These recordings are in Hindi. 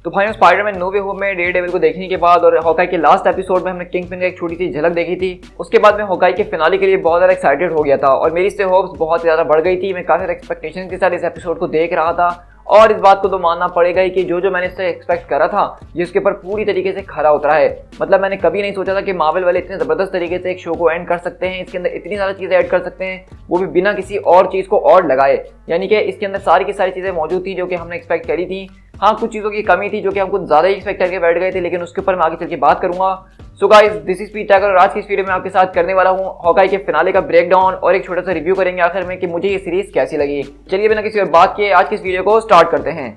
तो भाई स्पाइडरमैन नो वे होम में डेयरडेविल को देखने के बाद और हॉकाई के लास्ट एपिसोड में हमने किंगपिन का एक छोटी सी झलक देखी थी। उसके बाद मैं हॉकाई के फिनाले के लिए बहुत ज़्यादा एक्साइटेड हो गया था और मेरी इससे होप्स बहुत ज़्यादा बढ़ गई थी। मैं काफ़ी एक्सपेक्टेशन के साथ इस एपिसोड को देख रहा था और इस बात को तो मानना पड़ेगा ही कि जो मैंने इससे एक्सपेक्ट करा था ये उसके ऊपर पूरी तरीके से खरा उतरा है। मतलब मैंने कभी नहीं सोचा था कि मार्वल वाले इतने ज़बरदस्त तरीके से एक शो को एंड कर सकते हैं, इसके अंदर इतनी ज़्यादा चीज़ें ऐड कर सकते हैं, वो भी बिना किसी और चीज़ को और लगाए। यानी कि इसके अंदर सारी की सारी चीज़ें मौजूद थी जो कि हमने एक्सपेक्ट करी थी। हाँ, कुछ चीज़ों की कमी थी जो कि हम कुछ ज़्यादा ही एक्सपेक्ट करके बैठ गए थे, लेकिन उसके ऊपर मैं आगे चल के बात करूंगा। सो गाइस, दिस इज पीट टाइगर और आज की इस वीडियो में आपके साथ करने वाला हूँ हॉकाई के फिनाले का ब्रेकडाउन और एक छोटा सा रिव्यू करेंगे आखिर में कि मुझे ये सीरीज कैसी लगी। चलिए बिना किसी और बात किए आज की इस वीडियो को स्टार्ट करते हैं।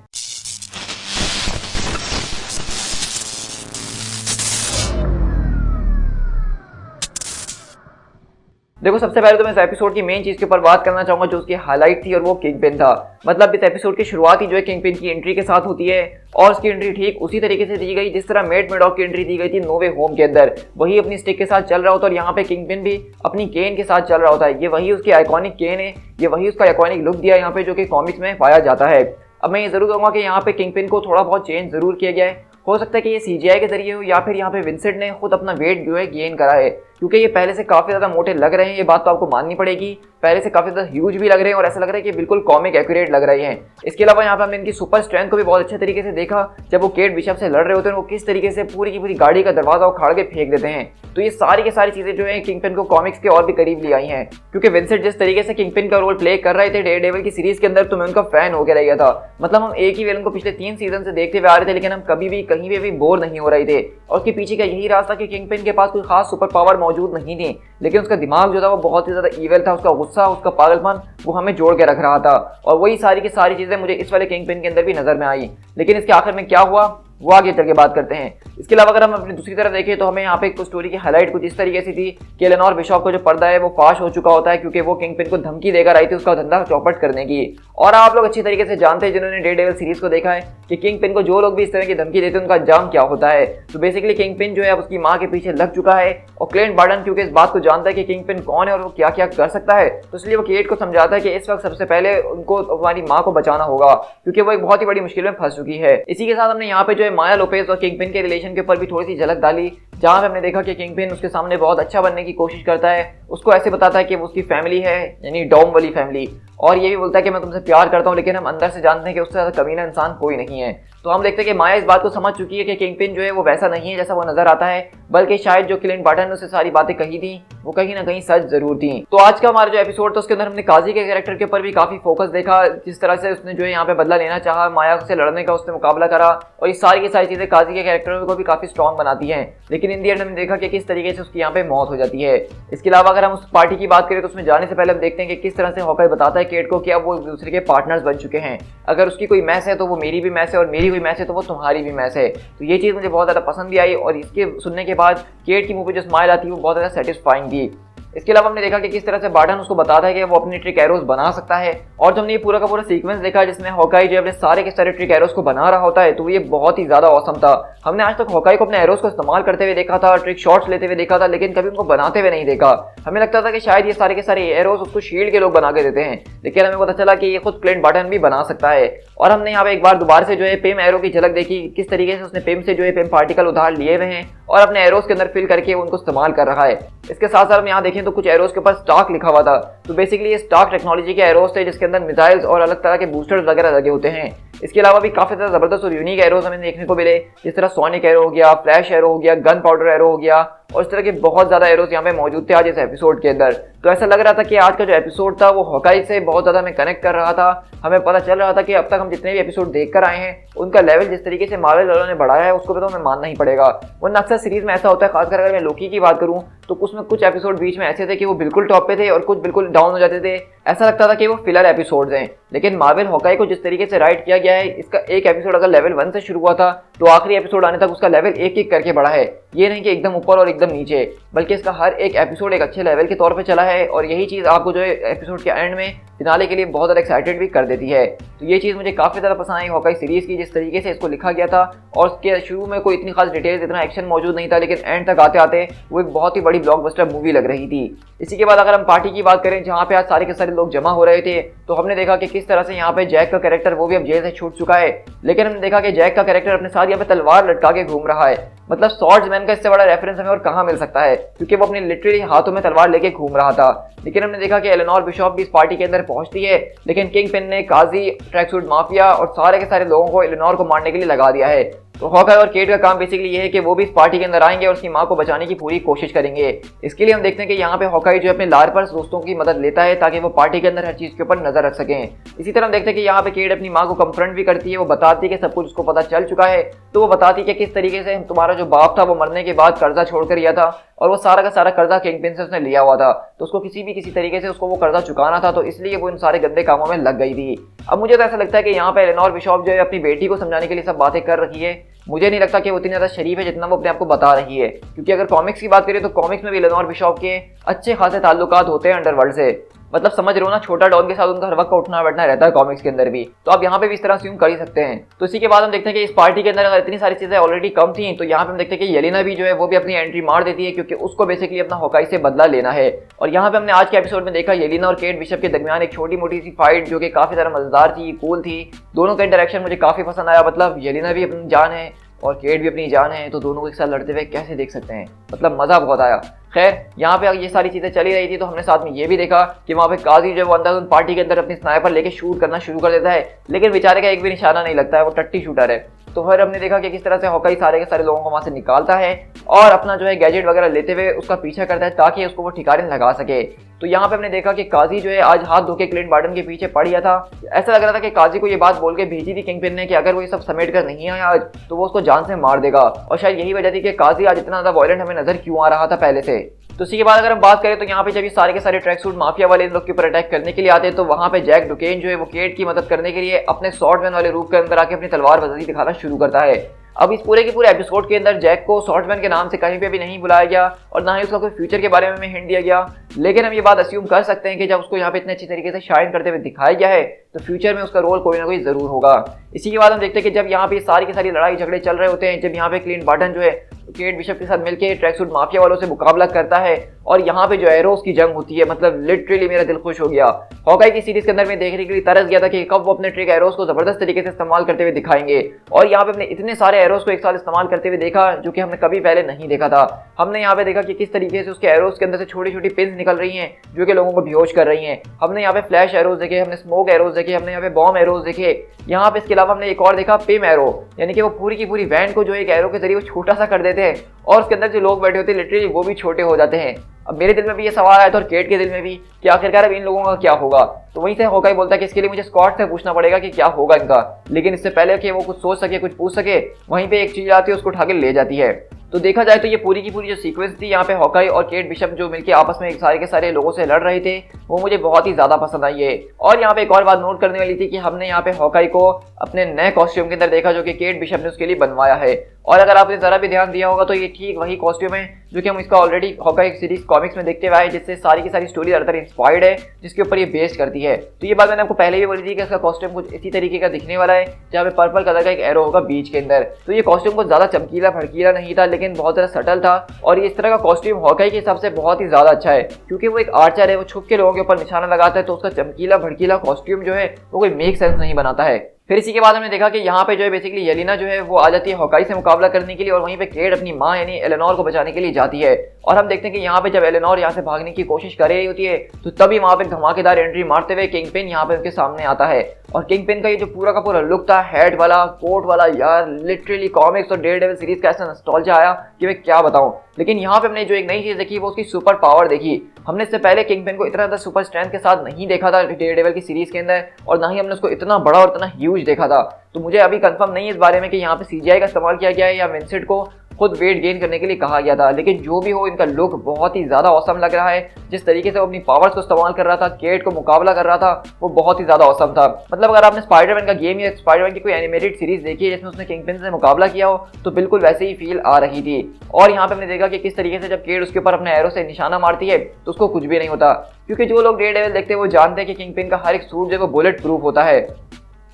देखो, सबसे पहले तो मैं इस एपिसोड की मेन चीज के ऊपर बात करना चाहूंगा जो उसकी हाईलाइट थी और वो किंगपिन था। मतलब इस एपिसोड की शुरुआत ही जो है किंगपिन की एंट्री के साथ होती है और उसकी एंट्री ठीक उसी तरीके से दी गई जिस तरह मेड मेडॉक की एंट्री दी गई थी नो वे होम के अंदर। वही अपनी स्टिक के साथ चल रहा होता है और यहाँ पे किंगपिन भी अपनी केन के साथ चल रहा होता है। ये वही उसकी आइकॉनिक केन है, ये वही उसका आइकॉनिक लुक दिया यहाँ पे जो कि कॉमिक्स में पाया जाता है। अब मैं ये जरूर कहूँगा कि यहाँ पे किंगपिन को थोड़ा बहुत चेंज जरूर किया गया है। हो सकता है कि ये सीजीआई के जरिए हो या फिर यहाँ पे विंसेंट ने खुद अपना वेट जो है गेन करा है, क्योंकि ये पहले से काफ़ी ज़्यादा मोटे लग रहे हैं। ये बात तो आपको माननी पड़ेगी, पहले से काफ़ी ज़्यादा ह्यूज भी लग रहे हैं और ऐसा लग रहा है कि बिल्कुल कॉमिक एक्यूरेट लग रहे हैं। इसके अलावा यहाँ पे हमने इनकी सुपर स्ट्रेंथ को भी बहुत अच्छे तरीके से देखा। जब वो केट बिशप से लड़ रहे होते हैं वो किस तरीके से पूरी की पूरी गाड़ी का दरवाजा उखाड़ के फेंक देते हैं। तो ये सारी की सारी चीज़ें जो है किंगपिन को कॉमिक्स के और भी करीब ले आई हैं, क्योंकि विंसेंट जिस तरीके से किंगपिन का रोल प्ले कर रहे थे डेयरडेविल की सीरीज के अंदर तो मैं उनका फैन हो गया रह गया था। मतलब हम एक ही विलन को पिछले 3 सीजन से देखते हुए आ रहे थे, लेकिन हम कभी भी कहीं पे भी बोर नहीं हो रहे थे। और उसके पीछे का यही रास्ता कि किंगपिन के पास कोई खास सुपर पावर मौजूद नहीं थी, लेकिन उसका दिमाग जो था वो बहुत ही ज़्यादा ईवल था। उसका गुस्सा, उसका पागलपन वो हमें जोड़ के रख रहा था और वही सारी की सारी चीज़ें मुझे इस वाले किंगपिन के अंदर भी नज़र में आई। लेकिन इसके आखिर में क्या हुआ वो आगे चल के बात करते हैं। इसके अलावा अगर हम अपनी दूसरी तरफ देखें तो हमें यहाँ पे कुछ स्टोरी की हाईलाइट कुछ इस तरीके से थी कि एलेनोर बिशॉप का जो पर्दा है वो फाश हो चुका होता है, क्योंकि वो किंगपिन को धमकी देकर आई थी उसका धंधा चौपट करने की। और आप लोग अच्छी तरीके से जानते हैं जिन्होंने डेयरडेविल सीरीज को देखा है कि किंगपिन को जो लोग भी इस तरह की धमकी देते हैं उनका अंजाम क्या होता है। तो बेसिकली किंगपिन जो है उसकी माँ के पीछे लग चुका है और क्लिंट बार्टन क्योंकि इस बात को जानता है कि किंगपिन कौन है और वो क्या क्या कर सकता है, तो इसलिए वो केट को समझाता है कि इस वक्त सबसे पहले उनको हमारी माँ को बचाना होगा, क्योंकि वो एक बहुत ही बड़ी मुश्किल में फंस चुकी है। इसी के साथ हमने यहाँ पे जो है माया लोपेज और किंगपिन के रिलेशन के ऊपर भी थोड़ी सी झलक डाली, जहाँ पे हमने देखा कि किंगपिन उसके सामने बहुत अच्छा बनने की कोशिश करता है। उसको ऐसे बताता है कि वो उसकी फैमिली है, यानी डॉम वाली फैमिली, और ये भी बोलता है कि मैं तुमसे प्यार करता हूँ, लेकिन हम अंदर से जानते हैं कि उससे ज़्यादा कमीना इंसान कोई नहीं है। तो हम देखते हैं कि माया इस बात को समझ चुकी है कि किंगपिन जो है वो वैसा नहीं है जैसा वो नजर आता है, बल्कि शायद जो क्लिंट बार्टन ने उससे सारी बातें कही थी वो कहीं ना कहीं सच जरूर थी। तो आज का हमारा जो एपिसोड था उसके अंदर हमने काजी के कैरेक्टर के ऊपर भी काफी फोकस देखा, जिस तरह से उसने जो है यहाँ पे बदला लेना चाहा, माया से लड़ने का उसने मुकाबला करा और ये सारी की सारी चीजें काजी के कैरेक्टर को भी काफी स्ट्रॉन्ग बनाती हैं। लेकिन इन दी एंड हमने देखा कि किस तरीके से उसकी यहाँ पे मौत हो जाती है। इसके अलावा अगर हम उस पार्टी की बात करें तो उसमें जाने से पहले हम देखते हैं कि किस तरह से हॉकाई बताता है केट को कि अब वो एक दूसरे के पार्टनर्स बन चुके हैं। अगर उसकी कोई मैच है तो वो मेरी भी मैच है और मेरी कोई मैच है तो वो तुम्हारी भी मैच है। तो ये चीज़ मुझे बहुत ज़्यादा पसंद भी आई और इसके सुनने के बाद केट की मुंह पे जो स्माइल आती है वो बहुत ज़्यादा सेटिस्फाइंग थी। इसके अलावा हमने देखा कि किस तरह से बार्टन उसको बताता है कि वो अपनी ट्रिक एरोस बना सकता है और जब हमने ये पूरा का पूरा सीक्वेंस देखा जिसमें हॉकाई जो अपने सारे के सारे ट्रिक एरोस को बना रहा होता है तो ये बहुत ही ज़्यादा औसम था। हमने आज तक हॉकाई को अपने एरोस को इस्तेमाल करते हुए देखा था, ट्रिक शॉट्स लेते हुए देखा था, लेकिन कभी उनको बनाते हुए नहीं देखा। हमें लगता था कि शायद ये सारे के सारे एरोस उसको शील्ड के लोग बना के देते हैं, लेकिन हमें पता चला कि ये खुद क्लिंट बार्टन भी बना सकता है। और हमने यहाँ पे एक बार दोबारा से जो है पेम एरो की झलक देखी, किस तरीके से उसने पेम से जो है पेम पार्टिकल उधार लिए हुए हैं और अपने एरोस के अंदर फिल करके उनको इस्तेमाल कर रहा है। इसके साथ साथ हम यहाँ देखें तो कुछ एरोस के ऊपर स्टॉक लिखा हुआ था, तो बेसिकली ये स्टॉक टेक्नोलॉजी के एरोस थे जिसके अंदर मिसाइल्स और अलग तरह के बूस्टर्स वगैरह लगे होते हैं। इसके अलावा भी काफी ज्यादा जबरदस्त और यूनिक एरोस हमें देखने को मिले, जिस तरह सोनिक एरो हो गया, फ्लैश एरो हो गया, गन पाउडर एरो हो गया और इस तरह के बहुत ज्यादा एरोस यहाँ पे मौजूद थे आज इस एपिसोड के अंदर। तो ऐसा लग रहा था कि आज का जो एपिसोड था वो हॉकाई से बहुत ज्यादा हमें कनेक्ट कर रहा था। हमें पता चल रहा था कि अब तक हम जितने भी एपिसोड देख कर आए हैं उनका लेवल जिस तरीके से मार्वल वालों ने बढ़ाया है उसको भी तो हमें मानना ही पड़ेगा। वरना अक्सर सीरीज में ऐसा होता है, खासकर अगर मैं लोकी की बात करूँ तो उसमें कुछ एपिसोड बीच में ऐसे थे कि वो बिल्कुल टॉप पे थे और कुछ बिल्कुल डाउन हो जाते थे। ऐसा लगता था कि वो फिलर एपिसोड्स हैं। लेकिन मार्वल हॉकाई को जिस तरीके से राइट किया गया है, इसका एक एपिसोड अगर लेवल 1 से शुरू हुआ था तो आखिरी एपिसोड आने तक उसका लेवल एक एक करके बढ़ा है। ये नहीं कि एकदम ऊपर और एकदम नीचे, बल्कि इसका हर एक एपिसोड एक अच्छे लेवल के तौर पे चला है और यही चीज़ आपको जो है एपिसोड के एंड में फिनाले के लिए बहुत ज़्यादा एक्साइटेड भी कर देती है। तो ये चीज़ मुझे काफ़ी ज़्यादा पसंद आई हॉकाई सीरीज़ की, जिस तरीके से इसको लिखा गया था और उसके शुरू में कोई इतनी खास डिटेल्स, इतना एक्शन मौजूद नहीं था, लेकिन एंड तक आते आते वो एक बहुत ही बड़ी ब्लॉकबस्टर मूवी लग रही थी। इसी के बाद अगर हम पार्टी की बात करें जहाँ पे आज सारे के सारे लोग जमा हो रहे थे, तो हमने देखा कि किस तरह से यहाँ पे जैक का कैरेक्टर वो भी अब जेल से छूट चुका है, लेकिन हमने देखा कि जैक का कैरेक्टर अपने साथ यहाँ पे तलवार लटका के घूम रहा है। मतलब स्वॉर्ड्समैन का इससे बड़ा रेफरेंस हमें और कहाँ मिल सकता है, क्योंकि वो अपने लिटरली हाथों में तलवार लेके घूम रहा था। लेकिन हमने देखा कि एलेनोर बिशॉप भी इस पार्टी के अंदर पहुंचती है, लेकिन किंगपिन ने काजी, ट्रैकसूट माफिया और सारे के सारे लोगों को एलेनोर को मारने के लिए लगा दिया है। तो हॉकाई और केट का काम बेसिकली ये है कि वो भी इस पार्टी के अंदर आएंगे और उसकी माँ को बचाने की पूरी कोशिश करेंगे। इसके लिए हम देखते हैं कि यहाँ पे हॉकाई जो अपने लार्पर्स दोस्तों की मदद लेता है ताकि वो पार्टी के अंदर हर चीज़ के ऊपर नजर रख सकें। इसी तरह हम देखते हैं कि यहाँ पे केट अपनी माँ को कंफ्रंट भी करती है, वो बताती है कि सब कुछ उसको पता चल चुका है। तो वो बताती है कि किस तरीके से तुम्हारा जो बाप था वो मरने के बाद कर्जा छोड़कर गया था और वो सारा का सारा कर्जा किंगपिन से उसने लिया हुआ था, तो उसको किसी तरीके से उसको वो कर्जा चुकाना था, तो इसलिए वो इन सारे गंदे कामों में लग गई थी। अब मुझे तो ऐसा लगता है कि यहाँ पे एलेनोर बिशॉप जो है अपनी बेटी को समझाने के लिए सब बातें कर रही है। मुझे नहीं लगता कि वो इतनी ज़्यादा शरीफ है जितना वो अपने आप को बता रही है, क्योंकि अगर कॉमिक्स की बात करें तो कॉमिक्स में भी एलेनोर बिशॉप के अच्छे खासे ताल्लुकात होते हैं अंडरवर्ल्ड से। मतलब समझ रहे हो ना, छोटा डॉन के साथ उनका हर वक्त उठना बैठना रहता है कॉमिक्स के अंदर भी, तो आप यहाँ पे भी इस तरह अस्यूम कर ही सकते हैं। तो इसी के बाद हम देखते हैं कि इस पार्टी के अंदर अगर इतनी सारी चीजें ऑलरेडी कम थी, तो यहाँ पे हम देखते हैं कि येलेना भी जो है वो भी अपनी एंट्री मार देती है, क्योंकि उसको बेसिकली अपना हॉकाई से बदला लेना है। और यहाँ पे हमने आज के एपिसोड में देखा येलेना और केट बिशप के दरमियान एक छोटी मोटी सी फाइट जो कि काफी ज्यादा मजेदार थी, कूल थी। दोनों का इंटरेक्शन मुझे काफी पसंद आया। मतलब येलेना भी अपनी जान है और केट भी अपनी जान है, तो दोनों को एक साथ लड़ते हुए कैसे देख सकते हैं, मतलब मजा बहुत आया। खैर यहाँ पे ये सारी चीजें चली रही थी, तो हमने साथ में ये भी देखा कि वहाँ पे काजी जो है वो अंदर पार्टी के अंदर अपनी स्नाइपर लेके शूट करना शुरू कर देता है, लेकिन बेचारे का एक भी निशाना नहीं लगता है, वो टट्टी शूटर है। तो फिर हमने देखा कि किस तरह से हॉकाई सारे के सारे लोगों को वहां से निकालता है और अपना जो है गैजेट वगैरह लेते हुए उसका पीछा करता है ताकि उसको वो ठिकाने लगा सके। तो यहाँ पे हमने देखा कि काजी जो है आज हाथ धो के क्लिंट बार्टन के पीछे पड़ गया था। ऐसा लग रहा था कि काजी को ये बात बोल के भेजी थी किंगपिन ने कि अगर वो ये सब समेट कर नहीं आया आज तो वो उसको जान से मार देगा, और शायद यही वजह थी कि काजी आज इतना ज्यादा वायलेंट हमें नजर क्यों आ रहा था पहले से। तो इसी के बाद अगर हम बात करें तो यहाँ पे जब ये सारे के सारे ट्रैक सूट माफिया वाले इन लोग के ऊपर अटैक करने के लिए आते हैं, तो वहाँ पे जैक डुकेन जो है वो केट की मदद करने के लिए अपने स्वॉर्डमैन वाले रूप के अंदर आके अपनी तलवार बजाती दिखाना शुरू करता है। अब इस पूरे के पूरे एपिसोड के अंदर जैक को स्वॉर्डमैन के नाम से कहीं पे भी नहीं बुलाया गया और ना ही उसका कोई फ्यूचर के बारे में हिंट दिया गया, लेकिन हम ये बात अस्यूम कर सकते हैं कि जब उसको यहाँ पे इतने अच्छी तरीके से शाइन करते हुए दिखाया गया है तो फ्यूचर में उसका रोल कोई ना कोई जरूर होगा। इसी के बाद हम देखते हैं कि जब यहाँ पे सारी की सारी लड़ाई झगड़े चल रहे होते हैं, जब यहाँ पे क्लिंट बार्टन जो है केट बिशप के साथ मिलकर ट्रैक सूट माफिया वालों से मुकाबला करता है और यहाँ पे जो एरोस की जंग होती है, मतलब लिटरली मेरा दिल खुश हो गया। हॉकाई की सीरीज के अंदर मैं देखने के लिए तरस गया था कि कब वो अपने ट्रिक एरोस को जबरदस्त तरीके से इस्तेमाल करते हुए दिखाएंगे, और यहाँ पे हमने इतने सारे एरोस को एक साथ इस्तेमाल करते हुए देखा जो कि हमने कभी पहले नहीं देखा था। हमने यहाँ पे देखा कि किस तरीके से उसके एरोस के अंदर से छोटी छोटी पिन्स निकल रही हैं जो कि लोगों को बेहोश कर रही हैं। हमने यहाँ पे फ्लैश एरोस देखे, हमने स्मोक एरोस देखे, हमने यहाँ पे बॉम्ब एरोस देखे। यहाँ पे इसके अलावा हमने एक और देखा पिम एरो, यानी कि वो पूरी की पूरी वैन को जो एक एरो के जरिए वो छोटा सा कर देते हैं और उसके अंदर जो लोग बैठे होते हैं लिटरली वो भी छोटे हो जाते हैं। अब मेरे दिल में भी ये सवाल आया था और केट के दिल में भी कि आखिरकार अब इन लोगों का क्या होगा। तो वहीं से हॉकाई बोलता है कि इसके लिए मुझे स्कॉट से पूछना पड़ेगा कि क्या होगा इनका, लेकिन इससे पहले कि वो कुछ सोच सके कुछ पूछ सके वहीं पे एक चीज आती है उसको उठा के ले जाती है। तो देखा जाए तो ये पूरी की पूरी जो सीक्वेंस थी यहाँ पे हॉकाई और केट बिशप जो मिलकर आपस में एक सारे के सारे लोगों से लड़ रहे थे वो मुझे बहुत ही ज्यादा पसंद आई है। और यहाँ पे एक और बात नोट करने वाली थी कि हमने यहाँ पे हॉकाई को अपने नए कॉस्ट्यूम के अंदर देखा जो कि केट बिशप ने उसके लिए बनवाया है, और अगर आपने जरा भी ध्यान दिया होगा तो ये ठीक वही कॉस्ट्यूम है जो कि हम इसका ऑलरेडी हॉकाई सीरीज कॉमिक्स में देखते हुए आए, जिससे सारी की सारी स्टोरी ज्यादातर इंस्पायर्ड है, जिसके ऊपर ये बेस्ड करती है। तो ये बात मैंने आपको पहले भी बोली थी कि इसका कॉस्ट्यूम कुछ इसी तरीके का दिखने वाला है जहाँ पे पर्पल कलर का एक एरो होगा बीच के अंदर। तो ये कॉस्ट्यूम कुछ ज्यादा चमकीला भड़कीला नहीं था, लेकिन बहुत ज्यादा सटल था, और इस तरह का कॉस्ट्यूम हॉकाई के हिसाब से बहुत ही ज्यादा अच्छा है क्योंकि वो एक आर्चर है, वो छुप के लोगों के ऊपर निशाना लगाता है, तो उसका चमकीला भड़कीला कॉस्ट्यूम जो है वो कोई मेक सेंस नहीं बनाता है। फिर इसी के बाद हमने देखा कि यहाँ पे जो है बेसिकली येलेना जो है वो आ जाती है हॉकाई से मुकाबला करने के लिए, और वहीं पे केट अपनी माँ यानी एलेनोर को बचाने के लिए जाती है। और हम देखते हैं कि यहाँ पे जब एलेनोर यहाँ से भागने की कोशिश कर रही होती है तो तभी वहाँ पे धमाकेदार एंट्री मारते हुए किंगपिन यहाँ पे उनके सामने आता है। और किंगपिन का ये जो पूरा का पूरा लुक था, हेड वाला, कोट वाला, यार लिटरली कॉमिक्स और डेयरडेविल सीरीज का ऐसा नॉस्टैल्जिया आया कि मैं क्या बताऊं। लेकिन यहाँ पे हमने जो एक नई चीज देखी वो उसकी सुपर पावर देखी। हमने इससे पहले किंगपिन को इतना ज्यादा सुपर स्ट्रेंथ के साथ नहीं देखा था डेयरडेविल की सीरीज के अंदर, और ना ही हमने उसको इतना बड़ा और इतना ह्यूज देखा था। तो मुझे अभी कंफर्म नहीं है इस बारे में कि यहाँ पे सीजीआई का इस्तेमाल किया गया है या विंसेंट को खुद वेट गेन करने के लिए कहा गया था। लेकिन जो भी हो, इनका लुक बहुत ही ज़्यादा औसम लग रहा है। जिस तरीके से वो अपनी पावर्स को इस्तेमाल कर रहा था, केट को मुकाबला कर रहा था, वो बहुत ही ज़्यादा औसम था। मतलब अगर आपने स्पाइडरमैन का गेम या स्पाइडरमैन की कोई एनिमेटेड सीरीज देखी है जिसमें उसने किंगपिन से मुकाबला किया हो, तो बिल्कुल वैसे ही फील आ रही थी। और यहाँ पे हमने देखा कि किस तरीके से जब केट उसके ऊपर अपने एरो से निशाना मारती है तो उसको कुछ भी नहीं होता, क्योंकि जो लोग डेयरडेविल देखते हैं वो जानते हैं कि किंगपिन का हर एक सूट जो है वो बुलेट प्रूफ होता है।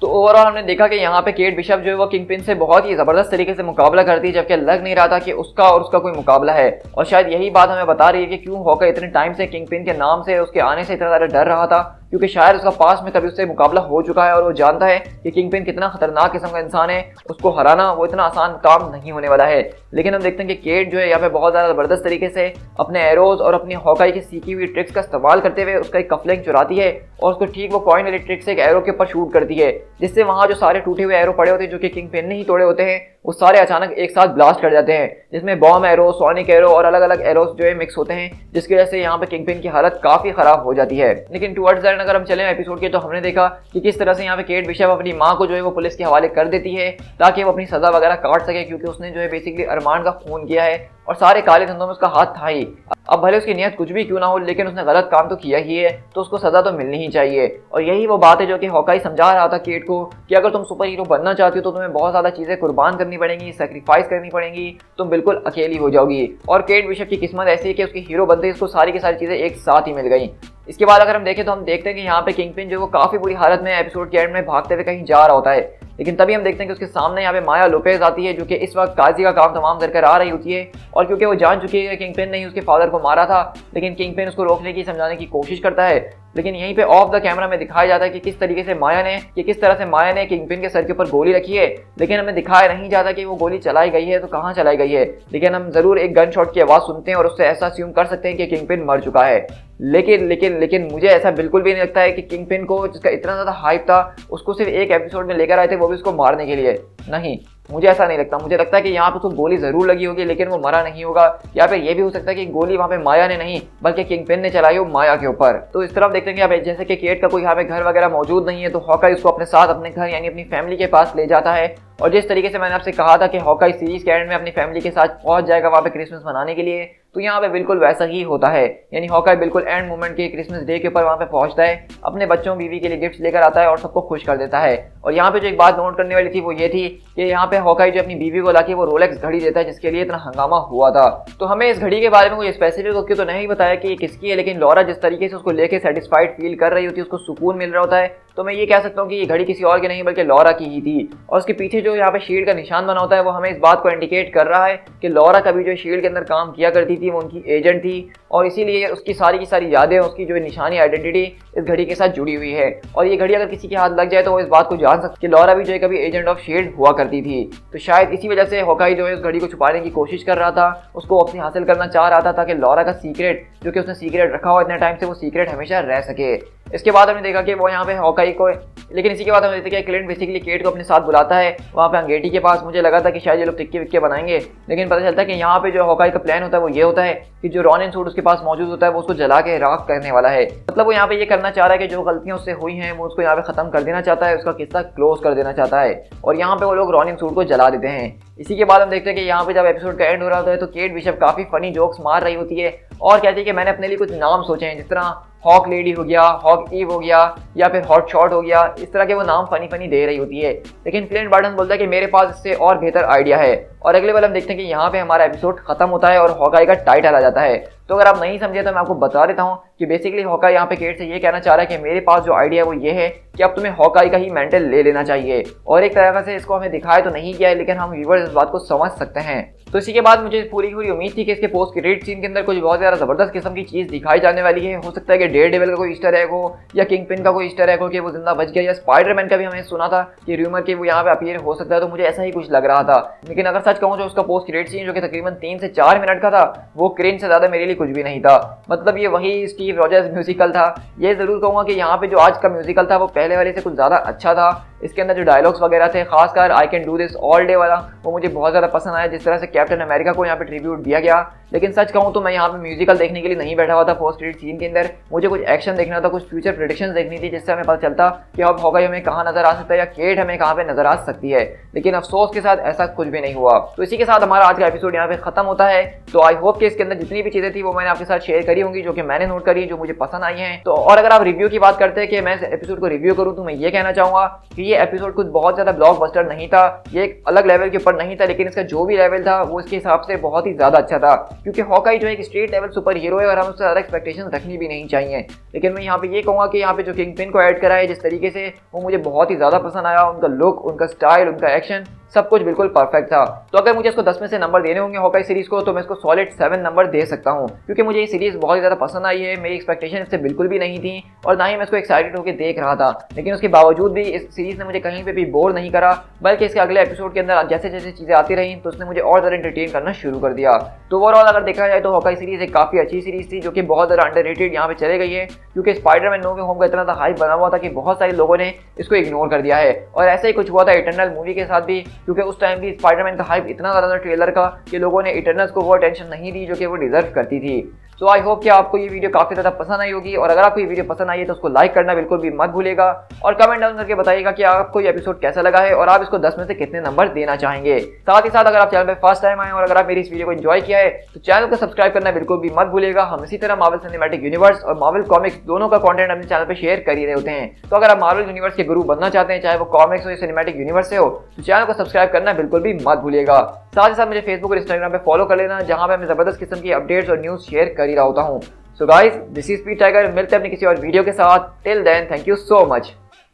तो ओवरऑल हमने देखा कि यहाँ पे केट बिशप जो है वो किंगपिन से बहुत ही ज़बरदस्त तरीके से मुकाबला करती है, जबकि लग नहीं रहा था कि उसका और उसका कोई मुकाबला है। और शायद यही बात हमें बता रही है कि क्यों हॉकर इतने टाइम से किंगपिन के नाम से, उसके आने से इतना ज़्यादा डर रहा था, क्योंकि शायद उसका पास में कभी उससे मुकाबला हो चुका है और वो जानता है कि किंगपिन कितना खतरनाक किस्म का इंसान है। उसको हराना वो इतना आसान काम नहीं होने वाला है। लेकिन हम देखते हैं कि केट जो है यहाँ पे बहुत ज़्यादा ज़बरदस्त तरीके से अपने एरोज और अपनी हॉकाई की सीखी हुई ट्रिक्स का इस्तेमाल करते हुए उसका एक कफलिंग चुराती है और उसको ठीक वो कॉइन वाली ट्रिक से एक एरो के ऊपर शूट करती है, जिससे वहाँ जो सारे टूटे हुए एरो पड़े होते हैं जो कि किंगपिन ने ही तोड़े होते हैं, वो सारे अचानक एक साथ ब्लास्ट कर जाते हैं, जिसमें बॉम्ब एरो, सोनिक एरो और अलग अलग एरोस जो है मिक्स होते हैं, जिसकी वजह से यहाँ पे किंगपिन की हालत काफी खराब हो जाती है। लेकिन टुवर्ड्स द एंड अगर हम चले एपिसोड के, तो हमने देखा कि किस तरह से यहाँ पे केट बिशप अपनी माँ को जो है वो पुलिस के हवाले कर देती है ताकि वो अपनी सजा वगैरह काट सके, क्योंकि उसने जो है बेसिकली अरमान का खून किया है और सारे काले धंधों में उसका हाथ था ही। अब भले उसकी नियत कुछ भी क्यों ना हो, लेकिन उसने गलत काम तो किया ही है, तो उसको सजा तो मिलनी ही चाहिए। और यही वो बात है जो कि हॉकाई समझा रहा था केट को कि अगर तुम सुपर हीरो बनना चाहती हो तो तुम्हें बहुत ज़्यादा चीज़ें कुर्बान करनी पड़ेंगी, सेक्रीफाइस करनी पड़ेंगी, तुम बिल्कुल अकेली हो जाओगी। और केट बिशप की किस्मत ऐसी है कि उसकी हीरो बनते ही उसको सारी की सारी चीज़ें एक साथ ही मिल गई। इसके बाद अगर हम देखें तो हम देखते हैं कि यहाँ पे किंगपिन जो वो काफ़ी बुरी हालत में एपिसोड के एंड में भागते हुए कहीं जा रहा होता है, लेकिन तभी हम देखते हैं कि उसके सामने यहाँ पे माया लोपेज आती है, जो कि इस वक्त काजी का काम तमाम कर आ रही होती है। और क्योंकि वो जान चुकी है कि किंगपिन ने ही उसके फादर को मारा था, लेकिन किंगपिन उसको रोकने की, समझाने की कोशिश करता है। लेकिन यहीं पे ऑफ द कैमरा में दिखाया जाता है कि किस तरीके से किस तरह से माया ने किंगपिन के सर के ऊपर गोली रखी है, लेकिन हमें दिखाया नहीं जाता कि वो गोली चलाई गई है तो कहाँ चलाई गई है। लेकिन हम जरूर एक गन शॉट की आवाज़ सुनते हैं और उससे ऐसा अस्यूम कर सकते हैं कि किंगपिन मर चुका है। लेकिन लेकिन लेकिन मुझे ऐसा बिल्कुल भी नहीं लगता है कि किंगपिन को, जिसका इतना ज़्यादा हाइप था, उसको सिर्फ एक एपिसोड में लेकर आए थे, वो भी उसको मारने के लिए। नहीं, मुझे ऐसा नहीं लगता। मुझे लगता है कि यहाँ पे उसको गोली जरूर लगी होगी, लेकिन वो मरा नहीं होगा। या फिर ये भी हो सकता है कि गोली वहाँ पे माया ने नहीं बल्कि किंगपिन ने चलाई हो माया के ऊपर। तो इस तरफ देखते हैं कि जैसे कि केट का कोई यहाँ पे घर वगैरह मौजूद नहीं है, तो हॉकाई उसको अपने साथ अपने घर यानी अपनी फैमिली के पास ले जाता है। और जिस तरीके से मैंने आपसे कहा था कि हॉकाई सीरीज के एंड में अपनी फैमिली के साथ पहुंच जाएगा वहाँ पे क्रिसमस मनाने के लिए, तो यहाँ पे बिल्कुल वैसा ही होता है। यानी हॉकाई बिल्कुल एंड मोमेंट के क्रिसमस डे के ऊपर वहाँ पे पहुंचता है, अपने बच्चों बीवी के लिए गिफ्ट्स लेकर आता है और सबको खुश कर देता है। और यहाँ पे जो एक बात नोट करने वाली थी वो ये थी कि यहाँ पे हॉकाई जो अपनी बीवी को लाके वो रोलेक्स घड़ी देता है, जिसके लिए इतना हंगामा हुआ था। तो हमें इस घड़ी के बारे में कोई स्पेसिफिक तो नहीं बताया कि ये किसकी है, लेकिन लॉरा जिस तरीके से उसको लेके सेटिस्फाइड फील कर रही होती है, उसको सुकून मिल रहा होता है, तो मैं ये कह सकता हूँ कि ये घड़ी किसी और की नहीं बल्कि लॉरा की ही थी। और उसके पीछे जो यहाँ पे शील्ड का निशान बना होता है वो हमें इस बात को इंडिकेट कर रहा है कि लॉरा कभी जो शील्ड के अंदर काम किया करती थी, वो उनकी एजेंट थी, और इसीलिए उसकी सारी की सारी यादें, उसकी जो निशानी आइडेंटिटी इस घड़ी के साथ जुड़ी हुई है। और ये घड़ी अगर किसी के हाथ लग जाए तो वो इस बात को जान सकते कि लॉरा भी जो है कभी एजेंट ऑफ शील्ड हुआ करती थी। तो शायद इसी वजह से हॉकाई जो है उस घड़ी को छुपाने की कोशिश कर रहा था, उसको अपनी हासिल करना चाह रहा था ताकि लॉरा का सीक्रेट जो कि उसने सीक्रेट रखा हुआ इतने टाइम से, वो सीक्रेट हमेशा रह सके। इसके बाद हमने देखा कि वो यहाँ पे हॉकाई को, लेकिन इसी के बाद हमने देखा कि क्लिंट बेसिकली केट को अपने साथ बुलाता है वहाँ पे अंगेठी के पास। मुझे लगा था कि शायद ये लोग टिक्के विक्के बनाएंगे, लेकिन पता चलता है कि यहाँ पे जो हॉकाई का प्लान होता है वो ये होता है कि जो रॉनिन सूट उसके पास मौजूद होता है वो उसको जला के राख करने वाला है। मतलब वो यहाँ पे ये करना चाह रहा है कि जो गलतियाँ उससे हुई हैं वो उसको यहाँ पे खत्म कर देना चाहता है, उसका किस्सा क्लोज कर देना चाहता है, और यहाँ पे वो लोग रॉनिन सूट को जला देते हैं। इसी के बाद हम देखते हैं कि यहाँ पे जब एपिसोड का एंड हो रहा होता है तो केट बिशप काफी फनी जोक्स मार रही होती है और कहती है कि मैंने अपने लिए कुछ नाम सोचे हैं, जिस तरह हॉक लेडी हो गया, हॉक ईव हो गया, या फिर हॉट शॉट हो गया। इस तरह के वो नाम फनी फनी दे रही होती है, लेकिन क्लिंट बार्टन बोलता है कि मेरे पास इससे और बेहतर आइडिया है। और अगले बार हम देखते हैं कि यहाँ पे हमारा एपिसोड खत्म होता है और हॉकाई का टाइटल आ जाता है। तो अगर आप नहीं समझे तो मैं आपको बता देता हूँ कि बेसिकली हॉकाई यहाँ पे केट से ये कहना चाह रहा है कि मेरे पास जो आइडिया है वो ये है कि अब तुम्हें हॉकाई का ही मेंटल ले लेना चाहिए। और एक तरह से इसको हमें दिखाया तो नहीं गया है, लेकिन हम व्यूअर्स इस बात को समझ सकते हैं। तो इसी के बाद मुझे पूरी उम्मीद थी कि इसके पोस्ट क्रेडिट सीन के अंदर कुछ बहुत ज़्यादा ज़बरदस्त किस्म की चीज़ दिखाई जाने वाली है। हो सकता है कि डेयरडेविल का कोई ईस्टर एग हो, या किंगपिन का कोई ईस्टर एग हो कि वो जिंदा बच गया, या स्पाइडरमैन का भी हमें सुना था कि रूमर कि वो यहाँ पे अपीयर हो सकता है, तो मुझे ऐसा ही कुछ लग रहा था। लेकिन अगर सच कहूँ जो उसका पोस्ट क्रेडिट सीन जो कि तकरीबन 3 से 4 मिनट का था, वो क्रिंज से ज़्यादा मेरे लिए कुछ भी नहीं था। मतलब ये वही स्टीव रॉजर्स म्यूजिकल था। ये जरूर कहूँगा कि यहाँ पे जो आज का म्यूजिकल था वो पहले वाले से कुछ ज़्यादा अच्छा था। इसके अंदर जो डायलॉग्स वगैरह थे, खासकर I can do this all day वाला, वो मुझे बहुत ज़्यादा पसंद आया। जिस तरह से कैप्टन अमेरिका को यहाँ पे ट्रिब्यूट दिया गया। लेकिन सच कहूँ तो मैं यहाँ पे म्यूजिकल देखने के लिए नहीं बैठा हुआ था। पोस्ट क्रेडिट सीन के अंदर मुझे कुछ एक्शन देखना था, कुछ फ्यूचर प्रेडिक्शंस देखनी थी, जिससे हमें पता चलता कि अब हॉकाई हमें कहाँ नजर आ सकता है या केट हमें कहाँ पे नजर आ सकती है। लेकिन अफसोस के साथ ऐसा कुछ भी नहीं हुआ। तो इसी के साथ हमारा आज का एपिसोड यहाँ पे खत्म होता है। तो आई होप कि इसके अंदर जितनी भी चीजें थी वो मैंने आपके साथ शेयर करी होंगी, जो कि मैंने नोट करी, जो मुझे पसंद आई हैं। तो और अगर आप रिव्यू की बात करते हैं कि मैं इस एपिसोड को रिव्यू करूँ, तो मैं ये कहना चाहूंगा कि ये एपिसोड कुछ बहुत ज्यादा ब्लॉकबस्टर नहीं था, ये एक अलग लेवल के ऊपर नहीं था, लेकिन इसका जो भी लेवल था वो इसके हिसाब से बहुत ही ज्यादा अच्छा था। क्योंकि हॉकाई जो एक स्ट्रीट लेवल सुपर हीरो है और हम उससे ज्यादा एक्सपेक्टेशन रखनी भी नहीं चाहिए। लेकिन मैं यहाँ पे ये कहूँगा कि यहाँ पे जो किंगपिन को ऐड करा है जिस तरीके से, वो मुझे बहुत ही ज्यादा पसंद आया। उनका लुक, उनका स्टाइल, उनका एक्शन, सब कुछ बिल्कुल परफेक्ट था। तो अगर मुझे इसको 10 में से नंबर देने होंगे हॉकाई सीरीज को, तो मैं इसको सॉलिड 7 नंबर दे सकता हूँ। क्योंकि मुझे ये सीरीज बहुत ही ज़्यादा पसंद आई है। मेरी एक्सपेक्टेशन इससे बिल्कुल भी नहीं थी और ना ही मैं इसको एक्साइटेड होकर देख रहा था। लेकिन उसके बावजूद भी इस सीरीज ने मुझे कहीं पे भी बोर नहीं करा, बल्कि इसके अगले एपिसोड के अंदर जैसे जैसे चीज़ें आती रही तो उसने मुझे और ज़्यादा एंटरटेन करना शुरू कर दिया। तो ओवरऑल अगर देखा जाए तो हॉकाई सीरीज एक काफ़ी अच्छी सीरीज थी, जो कि बहुत ज़्यादा अंडररेटेड यहाँ पे चले गई है। क्योंकि स्पाइडरमैन नो वे होम का इतना ज़्यादा हाइप बना हुआ था कि बहुत सारे लोगों ने इसको इग्नोर कर दिया है। और ऐसा ही कुछ हुआ था इटर्नल मूवी के साथ भी, क्योंकि उस टाइम भी स्पाइडरमैन का हाइप इतना ज़्यादा था ट्रेलर का कि लोगों ने इटर्नल्स को वो अटेंशन नहीं दी जो कि वो डिजर्व करती थी। तो आई होप कि आपको ये वीडियो काफ़ी ज़्यादा पसंद आई होगी। और अगर आपको ये वीडियो पसंद आई है तो उसको लाइक करना बिल्कुल भी मत भूलिएगा और कमेंट डाउन करके बताइएगा कि आपको ये एपिसोड कैसा लगा है और आप इसको 10 में से कितने नंबर देना चाहेंगे। साथ ही साथ अगर आप चैनल पर फर्स्ट टाइम आए और अगर आप मेरी इस वीडियो को एंजॉय किया है तो चैनल को सब्सक्राइब करना बिल्कुल भी मत भूलिएगा। हम इसी तरह मार्वल सिनेमैटिक यूनिवर्स और मार्वल कॉमिक्स दोनों का कंटेंट अपने चैनल पर शेयर कर ही रहे होते हैं। तो अगर आप मार्वल यूनिवर्स के गुरु बनना चाहते हैं, चाहे वो कॉमिक्स हो या सिनेमैटिक यूनिवर्स से हो, तो चैनल को सब्सक्राइब करना बिल्कुल भी मत भूलिएगा। साथ ही साथ मुझे फेसबुक और इंस्टाग्राम पे फॉलो कर लेना, जहां पे मैं जबरदस्त किस्म की अपडेट्स और न्यूज़ शेयर कर ही रहा होता हूँ। So guys, this is P tiger. मिलते हैं अपनी किसी और वीडियो के साथ। Till then, thank you so much.